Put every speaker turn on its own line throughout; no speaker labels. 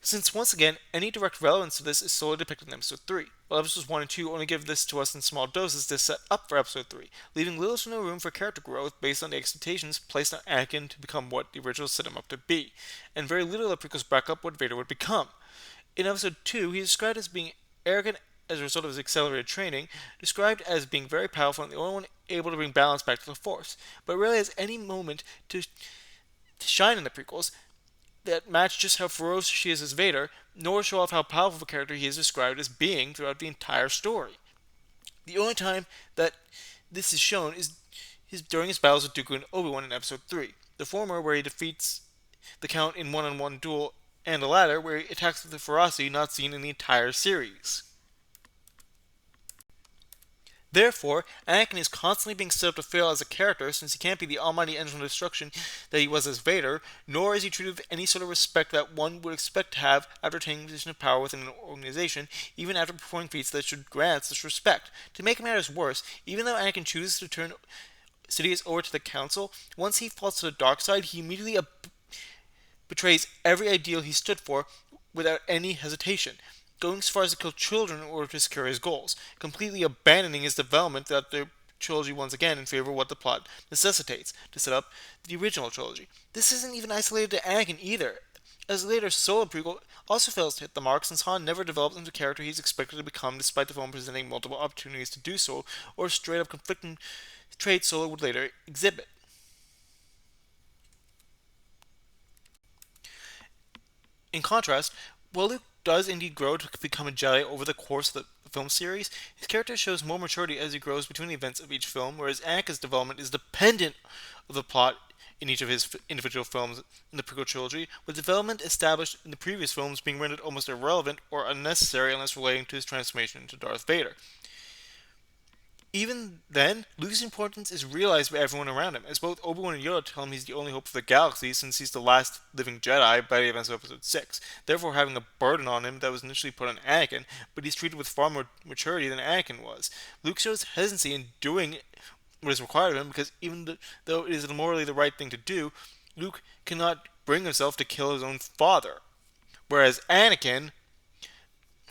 since once again, any direct relevance to this is solely depicted in Episode 3, while Episodes 1 and 2 only give this to us in small doses to set up for Episode 3, leaving little to no room for character growth based on the expectations placed on Anakin to become what the originals set him up to be, and very little of the prequels back up what Vader would become. In Episode 2, he is described as being arrogant as a result of his accelerated training, described as being very powerful and the only one able to bring balance back to the Force, but rarely has any moment to shine in the prequels that match just how ferocious he is as Vader, nor show off how powerful of a character he is described as being throughout the entire story. The only time that this is shown is during his battles with Dooku and Obi-Wan in Episode 3. The former, where he defeats the Count in one-on-one duel, and the latter, where he attacks with a ferocity not seen in the entire series. Therefore, Anakin is constantly being set up to fail as a character since he can't be the almighty engine of destruction that he was as Vader, nor is he treated with any sort of respect that one would expect to have after attaining a position of power within an organization, even after performing feats that should grant such respect. To make matters worse, even though Anakin chooses to turn Sidious over to the Council, once he falls to the dark side, he immediately betrays every ideal he stood for without any hesitation, going so far as to kill children in order to secure his goals, completely abandoning his development throughout the trilogy once again in favor of what the plot necessitates to set up the original trilogy. This isn't even isolated to Anakin either, as the later solo prequel also fails to hit the mark since Han never develops into the character he's expected to become despite the film presenting multiple opportunities to do so, or straight up conflicting traits Solo would later exhibit. In contrast, while Luke does indeed grow to become a Jedi over the course of the film series, his character shows more maturity as he grows between the events of each film, whereas Anakin's development is dependent of the plot in each of his individual films in the prequel trilogy, with development established in the previous films being rendered almost irrelevant or unnecessary unless relating to his transformation into Darth Vader. Even then, Luke's importance is realized by everyone around him, as both Obi-Wan and Yoda tell him he's the only hope for the galaxy since he's the last living Jedi by the events of Episode 6, therefore having a burden on him that was initially put on Anakin, but he's treated with far more maturity than Anakin was. Luke shows hesitancy in doing what is required of him because even though it is morally the right thing to do, Luke cannot bring himself to kill his own father, whereas Anakin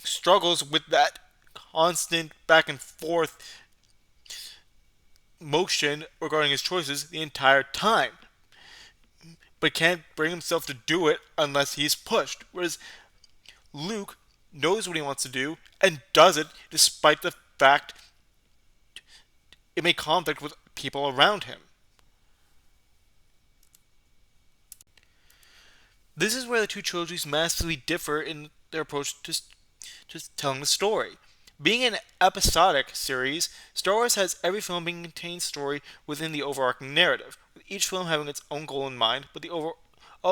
struggles with that constant back and forth motion regarding his choices the entire time, but can't bring himself to do it unless he's pushed. Whereas Luke knows what he wants to do and does it despite the fact it may conflict with people around him. This is where the two trilogies massively differ in their approach to telling the story. Being an episodic series, Star Wars has every film being a contained story within the overarching narrative, with each film having its own goal in mind, but the overall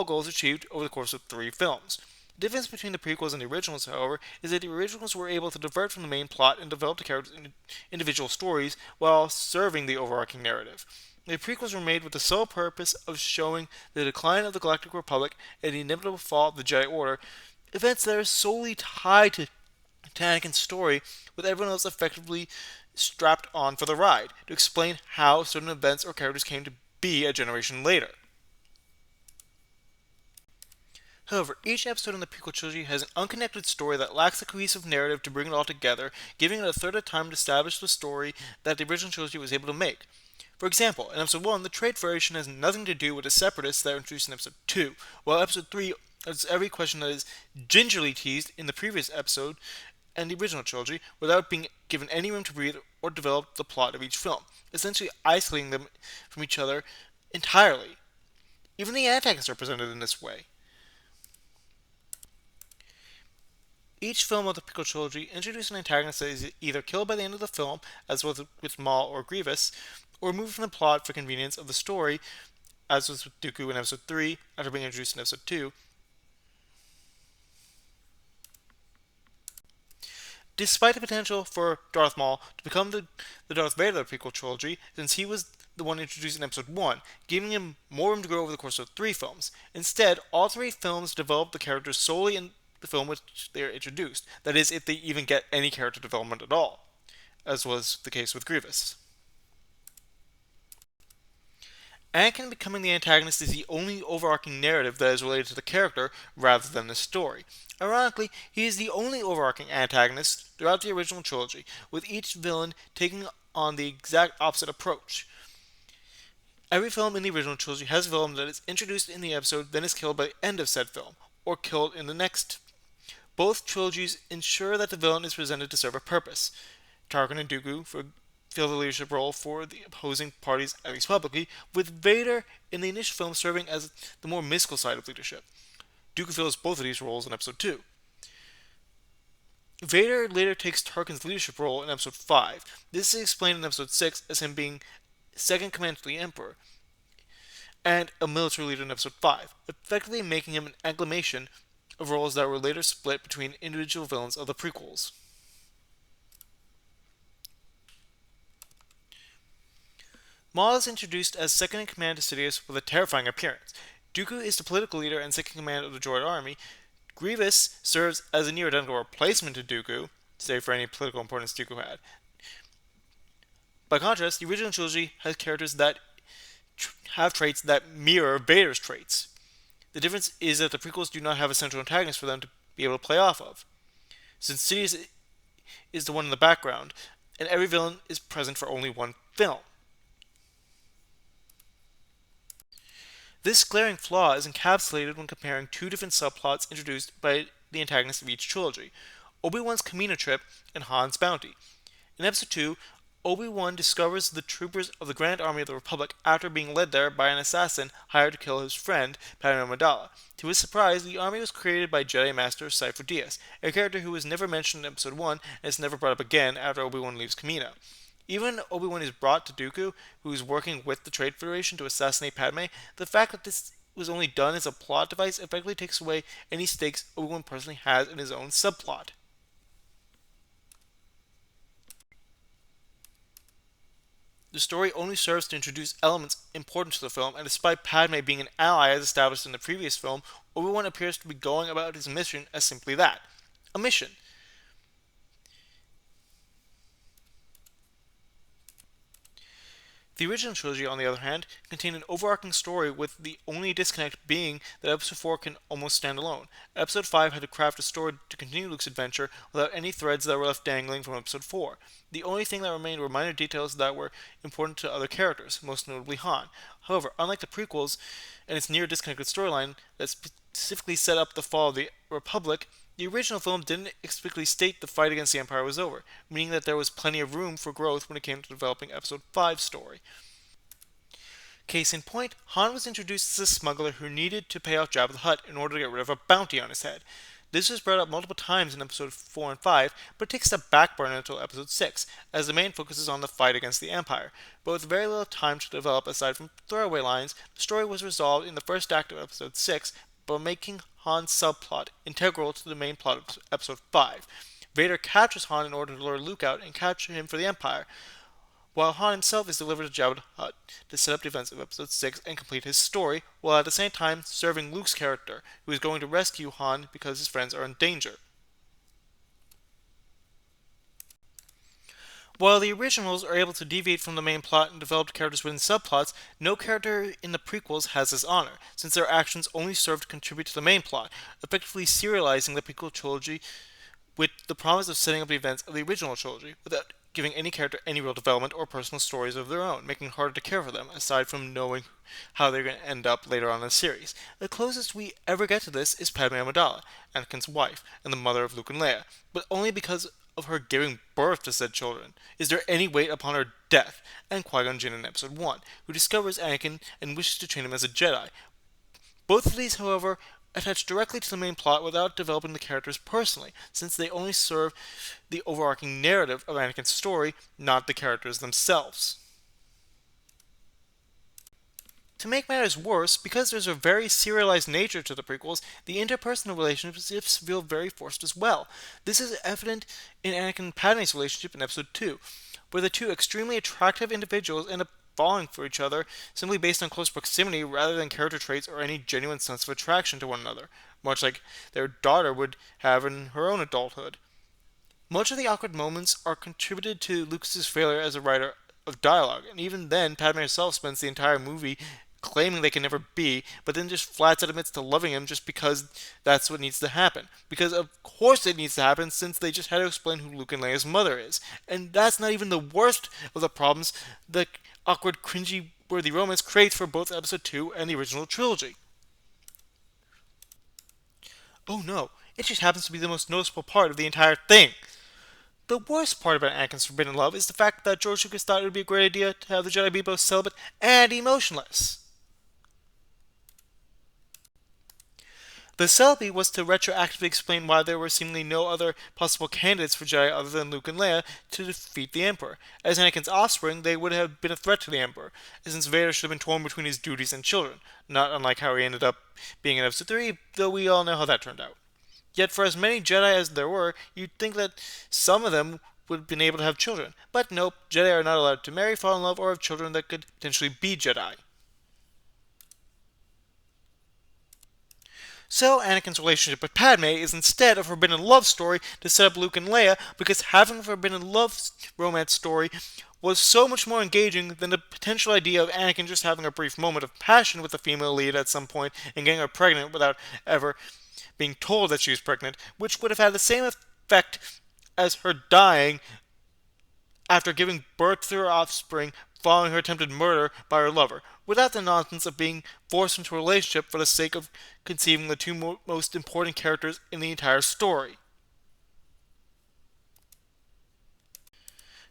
goal is achieved over the course of 3 films. The difference between the prequels and the originals, however, is that the originals were able to divert from the main plot and develop the characters in individual stories while serving the overarching narrative. The prequels were made with the sole purpose of showing the decline of the Galactic Republic and the inevitable fall of the Jedi Order, events that are solely tied to Anakin's story, with everyone else effectively strapped on for the ride, to explain how certain events or characters came to be a generation later. However, each episode in the prequel trilogy has an unconnected story that lacks a cohesive narrative to bring it all together, giving it a third of time to establish the story that the original trilogy was able to make. For example, in Episode 1, the Trade Federation has nothing to do with the Separatists that were introduced in Episode 2, while Episode 3 has every question that is gingerly teased in the previous episode and the original trilogy without being given any room to breathe or develop the plot of each film, essentially isolating them from each other entirely. Even the antagonists are presented in this way. Each film of the prequel trilogy introduces an antagonist that is either killed by the end of the film, as was with Maul or Grievous, or removed from the plot for convenience of the story, as was with Dooku in Episode 3 after being introduced in Episode 2. Despite the potential for Darth Maul to become the Darth Vader of the prequel trilogy, since he was the one introduced in Episode 1, giving him more room to grow over the course of 3 films. Instead, all 3 films develop the characters solely in the film which they are introduced, that is, if they even get any character development at all, as was the case with Grievous. Anakin becoming the antagonist is the only overarching narrative that is related to the character rather than the story. Ironically, he is the only overarching antagonist throughout the original trilogy, with each villain taking on the exact opposite approach. Every film in the original trilogy has a villain that is introduced in the episode, then is killed by the end of said film, or killed in the next. Both trilogies ensure that the villain is presented to serve a purpose. Tarkin and Dooku fill the leadership role for the opposing parties, at least publicly, with Vader in the initial film serving as the more mystical side of leadership. Dooku fills both of these roles in Episode 2. Vader later takes Tarkin's leadership role in Episode 5. This is explained in Episode 6 as him being second command to the Emperor and a military leader in Episode 5, effectively making him an amalgamation of roles that were later split between individual villains of the prequels. Maul is introduced as second in command to Sidious with a terrifying appearance. Dooku is the political leader and second in command of the droid army. Grievous serves as a near identical replacement to Dooku, save for any political importance Dooku had. By contrast, the original trilogy has characters that have traits that mirror Vader's traits. The difference is that the prequels do not have a central antagonist for them to be able to play off of. Since Sidious is the one in the background, and every villain is present for only one film. This glaring flaw is encapsulated when comparing two different subplots introduced by the antagonists of each trilogy: Obi-Wan's Kamino trip and Han's bounty. In Episode 2, Obi-Wan discovers the troopers of the Grand Army of the Republic after being led there by an assassin hired to kill his friend, Padme Amidala. To his surprise, the army was created by Jedi Master Sifo Dyas, a character who was never mentioned in Episode 1 and is never brought up again after Obi-Wan leaves Kamino. Even Obi-Wan is brought to Dooku, who is working with the Trade Federation to assassinate Padme. The fact that this was only done as a plot device effectively takes away any stakes Obi-Wan personally has in his own subplot. The story only serves to introduce elements important to the film, and despite Padme being an ally as established in the previous film, Obi-Wan appears to be going about his mission as simply that: a mission. The original trilogy, on the other hand, contained an overarching story with the only disconnect being that Episode 4 can almost stand alone. Episode 5 had to craft a story to continue Luke's adventure without any threads that were left dangling from Episode 4. The only thing that remained were minor details that were important to other characters, most notably Han. However, unlike the prequels and its near disconnected storyline that specifically set up the fall of the Republic, the original film didn't explicitly state the fight against the Empire was over, meaning that there was plenty of room for growth when it came to developing Episode 5's story. Case in point, Han was introduced as a smuggler who needed to pay off Jabba the Hutt in order to get rid of a bounty on his head. This was brought up multiple times in Episode 4 and 5, but takes a back burner until Episode 6, as the main focus is on the fight against the Empire. But with very little time to develop aside from throwaway lines, the story was resolved in the first act of Episode 6 by making Han's subplot integral to the main plot of Episode 5. Vader captures Han in order to lure Luke out and capture him for the Empire, while Han himself is delivered to Jabba the Hutt to set up the events of Episode 6 and complete his story, while at the same time serving Luke's character, who is going to rescue Han because his friends are in danger. While the originals are able to deviate from the main plot and develop characters within subplots, no character in the prequels has this honor, since their actions only serve to contribute to the main plot, effectively serializing the prequel trilogy with the promise of setting up the events of the original trilogy, without giving any character any real development or personal stories of their own, making it harder to care for them, aside from knowing how they're going to end up later on in the series. The closest we ever get to this is Padme Amidala, Anakin's wife, and the mother of Luke and Leia, but only because of her giving birth to said children. Is there any weight upon her death? And Qui-Gon Jinn in Episode 1, who discovers Anakin and wishes to train him as a Jedi. Both of these, however, attach directly to the main plot without developing the characters personally, since they only serve the overarching narrative of Anakin's story, not the characters themselves. To make matters worse, because there's a very serialized nature to the prequels, the interpersonal relationships feel very forced as well. This is evident in Anakin and Padme's relationship in Episode 2, where the two extremely attractive individuals end up falling for each other simply based on close proximity rather than character traits or any genuine sense of attraction to one another, much like their daughter would have in her own adulthood. Much of the awkward moments are contributed to Lucas's failure as a writer of dialogue, and even then, Padme herself spends the entire movie claiming they can never be, but then just flats out admits to loving him just because that's what needs to happen. Because of course it needs to happen, since they just had to explain who Luke and Leia's mother is. And that's not even the worst of the problems the awkward, cringy worthy romance creates for both episode 2 and the original trilogy. Oh no, it just happens to be the most noticeable part of the entire thing. The worst part about Anakin's forbidden love is the fact that George Lucas thought it would be a great idea to have the Jedi be both celibate and emotionless. The celibacy was to retroactively explain why there were seemingly no other possible candidates for Jedi other than Luke and Leia to defeat the Emperor. As Anakin's offspring, they would have been a threat to the Emperor, since Vader should have been torn between his duties and children, not unlike how he ended up being in Episode 3, though we all know how that turned out. Yet for as many Jedi as there were, you'd think that some of them would have been able to have children. But nope, Jedi are not allowed to marry, fall in love, or have children that could potentially be Jedi. So Anakin's relationship with Padme is instead a forbidden love story to set up Luke and Leia, because having a forbidden love romance story was so much more engaging than the potential idea of Anakin just having a brief moment of passion with the female lead at some point and getting her pregnant without ever being told that she was pregnant, which would have had the same effect as her dying after giving birth to her offspring following her attempted murder by her lover, without the nonsense of being forced into a relationship for the sake of conceiving the two most important characters in the entire story.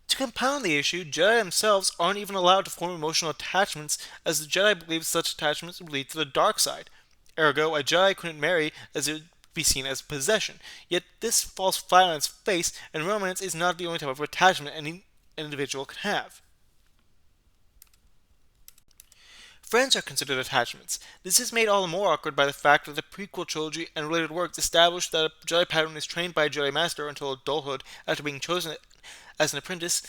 To compound the issue, Jedi themselves aren't even allowed to form emotional attachments, as the Jedi believe such attachments would lead to the dark side. Ergo, a Jedi couldn't marry, as it would be seen as possession. Yet this falls flat on its face, and romance is not the only type of attachment any individual can have. Friends are considered attachments. This is made all the more awkward by the fact that the prequel trilogy and related works establish that a Jedi Padawan is trained by a Jedi Master until adulthood after being chosen as an apprentice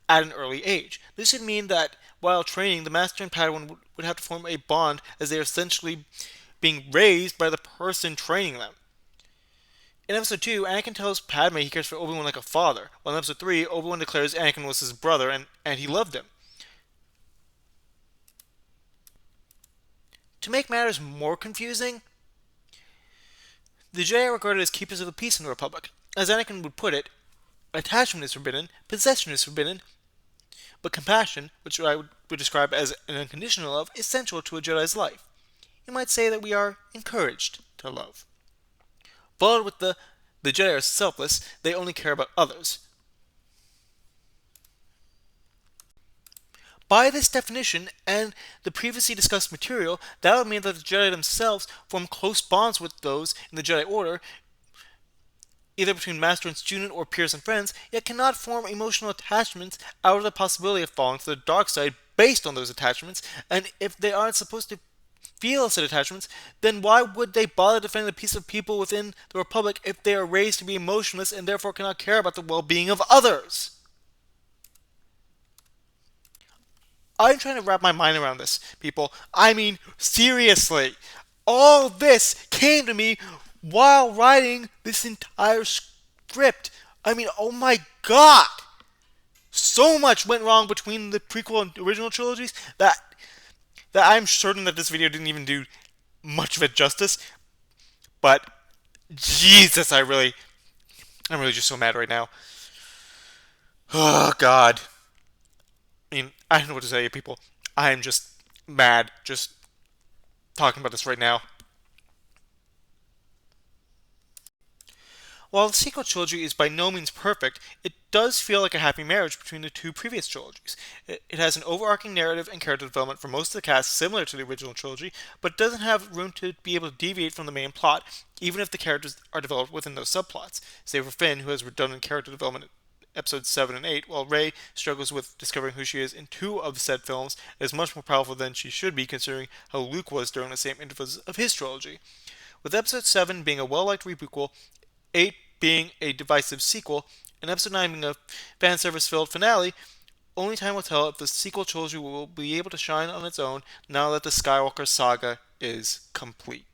at an early age. This would mean that while training, the Master and Padawan would have to form a bond, as they are essentially being raised by the person training them. In Episode 2, Anakin tells Padme he cares for Obi-Wan like a father, while in Episode 3, Obi-Wan declares Anakin was his brother and he loved him. To make matters more confusing, the Jedi are regarded as keepers of the peace in the Republic. As Anakin would put it, attachment is forbidden, possession is forbidden, but compassion, which I would describe as an unconditional love, is central to a Jedi's life. You might say that we are encouraged to love. Followed with the Jedi are selfless, they only care about others. By this definition and the previously discussed material, that would mean that the Jedi themselves form close bonds with those in the Jedi Order, either between master and student or peers and friends, yet cannot form emotional attachments out of the possibility of falling to the dark side based on those attachments, and if they aren't supposed to feel said attachments, then why would they bother defending the peace of people within the Republic if they are raised to be emotionless and therefore cannot care about the well-being of others? I'm trying to wrap my mind around this, people. I mean, seriously. All this came to me while writing this entire script. I mean, oh my god! So much went wrong between the prequel and original trilogies that I'm certain that this video didn't even do much of it justice. But Jesus, I'm really just so mad right now. Oh god. I mean, I don't know what to tell you, people. I'm just mad just talking about this right now. While the sequel trilogy is by no means perfect, it does feel like a happy marriage between the two previous trilogies. It has an overarching narrative and character development for most of the cast similar to the original trilogy, but doesn't have room to be able to deviate from the main plot, even if the characters are developed within those subplots. Save for Finn, who has redundant character development in episodes 7 and 8, while Rey struggles with discovering who she is in 2 of the said films and is much more powerful than she should be considering how Luke was during the same intervals of his trilogy. With episode 7 being a well-liked requel, 8 being a divisive sequel, and episode 9 being a fan service filled finale, only time will tell if the sequel trilogy will be able to shine on its own now that the Skywalker saga is complete.